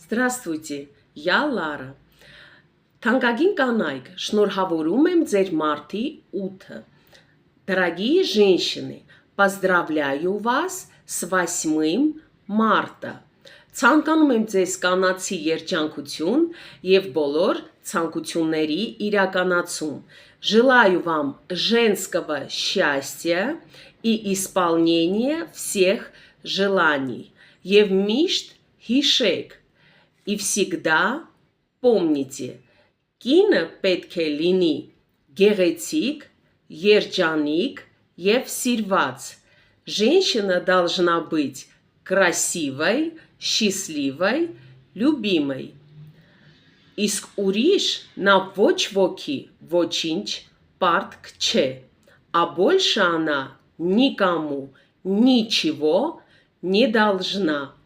Здравствуйте, я Лара. Թանկագին կանայք, շնորհավորում եմ ձեր մարտի 8-ը. Дорогие женщины, поздравляю вас с 8 марта. Ցանկանում եմ ձեզ կանացի երջանկություն եւ բոլոր ցանկությունների իրականացում. Желаю вам женского счастья и исполнения всех желаний. Եվ միշտ հիշեք и всегда помните. Կինը պետք է լինի գեղեցիկ, երջանիկ եւ սիրված. Женщина должна быть красивой, счастливой, любимой. Իսկ ուրիշ նա ոչ ոքի ոչինչ պարտք չէ. А больше она никому ничего не должна.